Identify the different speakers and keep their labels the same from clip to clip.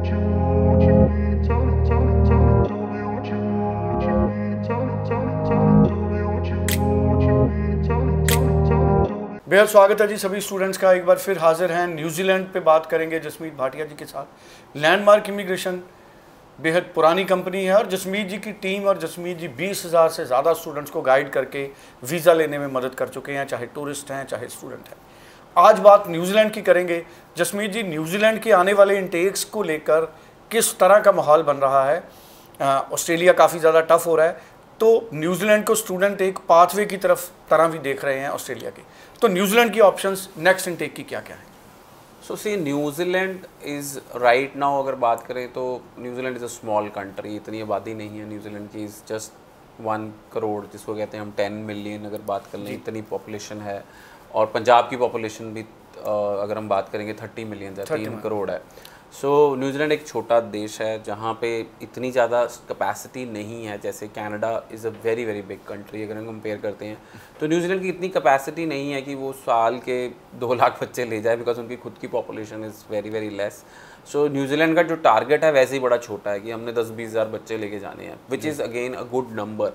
Speaker 1: बेहद स्वागत है जी सभी स्टूडेंट्स का। एक बार फिर हाजिर हैं, न्यूजीलैंड पे बात करेंगे जसमीत भाटिया जी के साथ। लैंडमार्क इमिग्रेशन बेहद पुरानी कंपनी है और जसमीत जी की टीम और जसमीत जी 20,000 से ज़्यादा स्टूडेंट्स को गाइड करके वीज़ा लेने में मदद कर चुके हैं, चाहे टूरिस्ट हैं चाहे स्टूडेंट हैं। आज बात न्यूजीलैंड की करेंगे। जसमीत जी, न्यूजीलैंड के आने वाले इंटेक्स को लेकर किस तरह का माहौल बन रहा है? ऑस्ट्रेलिया काफ़ी ज़्यादा टफ हो रहा है, तो न्यूजीलैंड को स्टूडेंट एक पाथवे की तरह भी देख रहे हैं ऑस्ट्रेलिया के। तो न्यूजीलैंड की ऑप्शंस नेक्स्ट इनटेक की क्या क्या है?
Speaker 2: सो सी न्यूजीलैंड इज़ राइट नाउ, अगर बात करें तो New Zealand is a small country, इतनी आबादी नहीं है न्यूजीलैंड की। इज़ जस्ट 1 करोड़, जिसको कहते हैं हम 10 मिलियन अगर बात कर लें, इतनी पॉपुलेशन है। और पंजाब की पॉपुलेशन भी अगर हम बात करेंगे 30 मिलियन है, 3 करोड़ है। सो न्यूजीलैंड एक छोटा देश है जहाँ पे इतनी ज़्यादा कैपेसिटी नहीं है। जैसे Canada is a very very big country, अगर हम कंपेयर करते हैं तो न्यूजीलैंड की इतनी कैपेसिटी नहीं है कि वो साल के 2 लाख बच्चे ले जाए, बिकॉज उनकी खुद की population is very very less. So New Zealand का जो टारगेट है वैसे ही बड़ा छोटा है कि हमने 10-20 हज़ार बच्चे लेके जाने हैं, which is again a good number.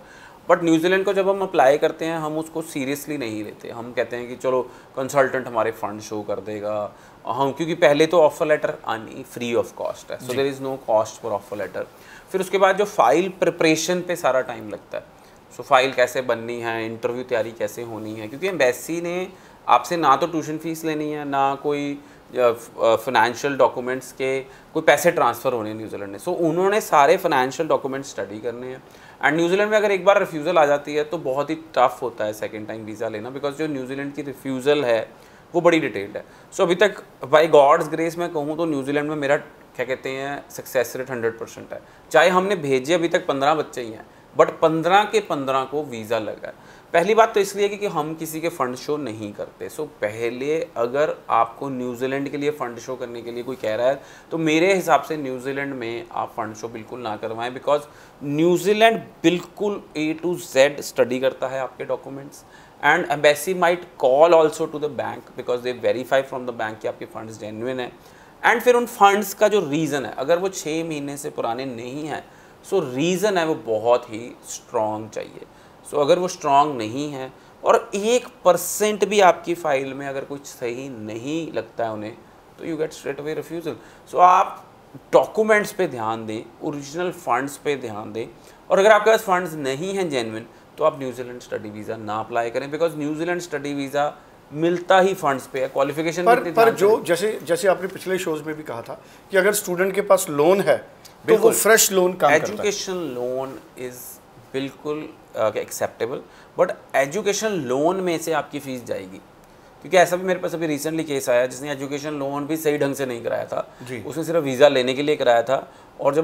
Speaker 2: But New Zealand को जब हम अप्लाई करते हैं हम उसको सीरियसली नहीं लेते। हम कहते हैं कि चलो कंसल्टेंट हमारे फंड शो कर देगा, हम क्योंकि पहले तो ऑफर लेटर आनी फ्री ऑफ कॉस्ट है, so there is no cost for offer letter. फिर उसके बाद जो फाइल प्रिपरेशन पे सारा टाइम लगता है। सो फाइल कैसे बननी है, इंटरव्यू तैयारी कैसे होनी है, क्योंकि एम्बेसी ने आपसे ना तो ट्यूशन फीस लेनी है, ना कोई फाइनेंशियल डॉक्यूमेंट्स के कोई पैसे ट्रांसफ़र होने हैं न्यूजीलैंड ने। सो उन्होंने सारे फाइनेंशियल डॉक्यूमेंट्स स्टडी करने हैं। एंड न्यूजीलैंड में अगर एक बार रिफ्यूज़ल आ जाती है तो बहुत ही टफ होता है सेकेंड टाइम वीज़ा लेना, बिकॉज जो न्यूजीलैंड की रिफ्यूज़ल है वो बड़ी डिटेल्ड है। सो अभी तक बाई गॉड्स ग्रेस मैं कहूँ तो न्यूजीलैंड में मेरा क्या कहते हैं सक्सेस रेट 100% है। चाहे हमने भेजे अभी तक 15 बच्चे ही हैं, बट 15 के 15 को वीज़ा लगा है। पहली बात तो इसलिए कि हम किसी के फ़ंड शो नहीं करते। सो पहले अगर आपको न्यूजीलैंड के लिए फ़ंड शो करने के लिए कोई कह रहा है तो मेरे हिसाब से न्यूजीलैंड में आप फ़ंड शो बिल्कुल ना करवाएं, बिकॉज न्यूजीलैंड बिल्कुल A to Z स्टडी करता है आपके documents. And embassy might call also to the bank because they verify from the bank कि आपके फंड्स जेन्युइन है। एंड फिर उन फंड्स का जो रीज़न है, अगर वो 6 महीने से पुराने नहीं हैं, सो रीज़न है वो बहुत ही स्ट्रॉन्ग चाहिए। सो अगर वो स्ट्रॉन्ग नहीं है और 1% भी आपकी फ़ाइल में अगर कुछ सही नहीं लगता है उन्हें, तो you get straight away refusal. So आप डॉक्यूमेंट्स पे ध्यान दें, ओरिजिनल फंड्स पे ध्यान दें, और अगर आपके पास फंड्स नहीं हैं जेन्युइन तो आप न्यूजीलैंड स्टडी वीज़ा ना अप्लाई करें, बिकॉज न्यूजीलैंड स्टडी वीज़ा मिलता ही फंड्स पे है। क्वालिफिकेशन
Speaker 1: पर जो जैसे आपने पिछले शोज में भी कहा था कि अगर स्टूडेंट के पास लोन है तो वो फ्रेश लोन काम करता है।
Speaker 2: एजुकेशन लोन इज़ बिल्कुल एक्सेप्टेबल, बट एजुकेशन लोन में से आपकी फ़ीस जाएगी। क्योंकि ऐसा भी मेरे पास अभी रिसेंटली केस आया जिसने एजुकेशन लोन भी सही ढंग से नहीं कराया था, उसने सिर्फ वीज़ा लेने के लिए कराया था। और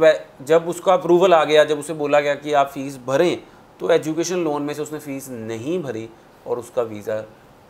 Speaker 2: जब उसका अप्रूवल आ गया, जब उसे बोला गया कि आप फ़ीस भरें, तो एजुकेशन लोन में से उसने फ़ीस नहीं भरी और उसका वीज़ा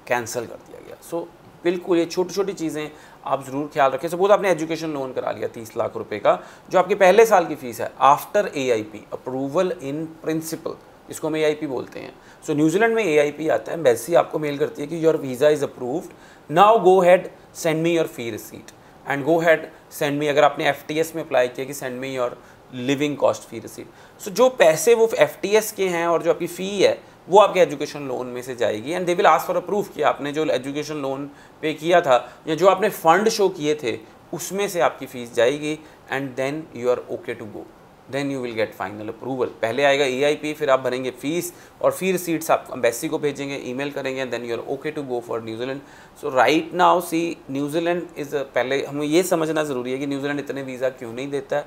Speaker 2: कैंसिल कर दिया गया। सो बिल्कुल ये छोटी छोटी चीज़ें आप ज़रूर ख्याल रखें। सपोज आपने एजुकेशन लोन करा लिया 30 लाख रुपए का, जो आपके पहले साल की फ़ीस है, after AIP approval in principle, इसको हम AIP बोलते हैं। सो न्यूजीलैंड में AIP आता है, एम्बेसी आपको मेल करती है कि your visa is approved, now go ahead send me your fee receipt and go ahead send me, अगर आपने FTS में अप्लाई किया, कि send me your living cost fee receipt. So जो पैसे वो FTS के हैं और जो आपकी फ़ी है वो आपके एजुकेशन लोन में से जाएगी, and they will ask for a proof कि आपने जो एजुकेशन लोन पे किया था या जो आपने फ़ंड शो किए थे उसमें से आपकी फ़ीस जाएगी, and then you are okay to go, then you will get final approval. पहले आएगा AIP, फिर आप भरेंगे फ़ीस और फ़ी रिसीट्स आप एम्बेसी को भेजेंगे, ईमेल करेंगे, then you are okay to go for New Zealand. So right now see New Zealand is, पहले हमें ये समझना ज़रूरी है कि न्यूजीलैंड इतने वीज़ा क्यों नहीं देता है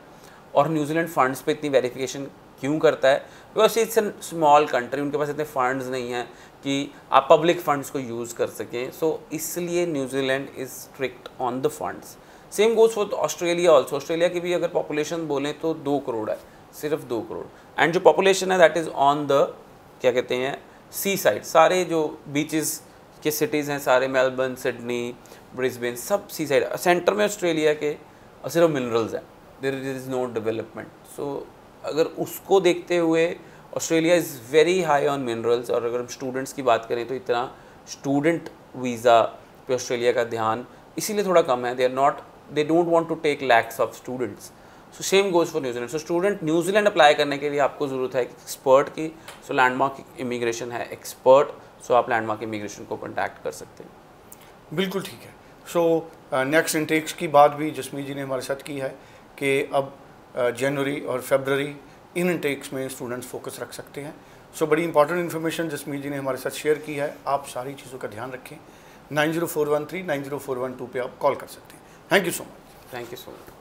Speaker 2: और न्यूजीलैंड फ़ंड्स पे इतनी वेरिफिकेशन क्यों करता है। Because it's an small country, उनके पास इतने फंड्स नहीं हैं कि आप पब्लिक फंड्स को यूज़ कर सकें। सो इसलिए New Zealand is strict on the funds. Same goes for Australia also. Australia की भी अगर पॉपुलेशन बोलें तो 2 करोड़ है, सिर्फ 2 करोड़, एंड जो पॉपुलेशन है दैट इज़ ऑन द क्या कहते हैं सी साइड। सारे जो बीचेस के सिटीज़ हैं सारे, मेलबर्न, सिडनी, ब्रिस्बेन, सब सी साइड। सेंटर में ऑस्ट्रेलिया के सिर्फ मिनरल्स हैं, देयर इज़ नो डेवलपमेंट। सो अगर उसको देखते हुए Australia is very high on minerals. और अगर हम स्टूडेंट्स की बात करें तो इतना स्टूडेंट वीज़ा पे ऑस्ट्रेलिया का ध्यान इसीलिए थोड़ा कम है। They are not they don't want to take lakhs of students. So same goes for New Zealand. So student New Zealand apply करने के लिए आपको ज़रूरत है एक्सपर्ट की. सो लैंडमार्क इमिग्रेशन है एक्सपर्ट. सो आप लैंडमार्क इमिग्रेशन को कॉन्टैक्ट कर सकते हैं.
Speaker 1: बिल्कुल ठीक है. सो नेक्स्ट इंटेक्स की बात भी जसमीत जी ने हमारे साथ की है कि अब जनवरी और फरवरी इन इंटेक्स में स्टूडेंट्स फोकस रख सकते हैं. सो बड़ी इंपॉर्टेंट इन्फॉर्मेशन जसमीत जी ने हमारे साथ शेयर की है. आप सारी चीज़ों का ध्यान रखें. 90413 90412 पे आप कॉल कर सकते हैं. Thank you so much.
Speaker 2: Thank you so much.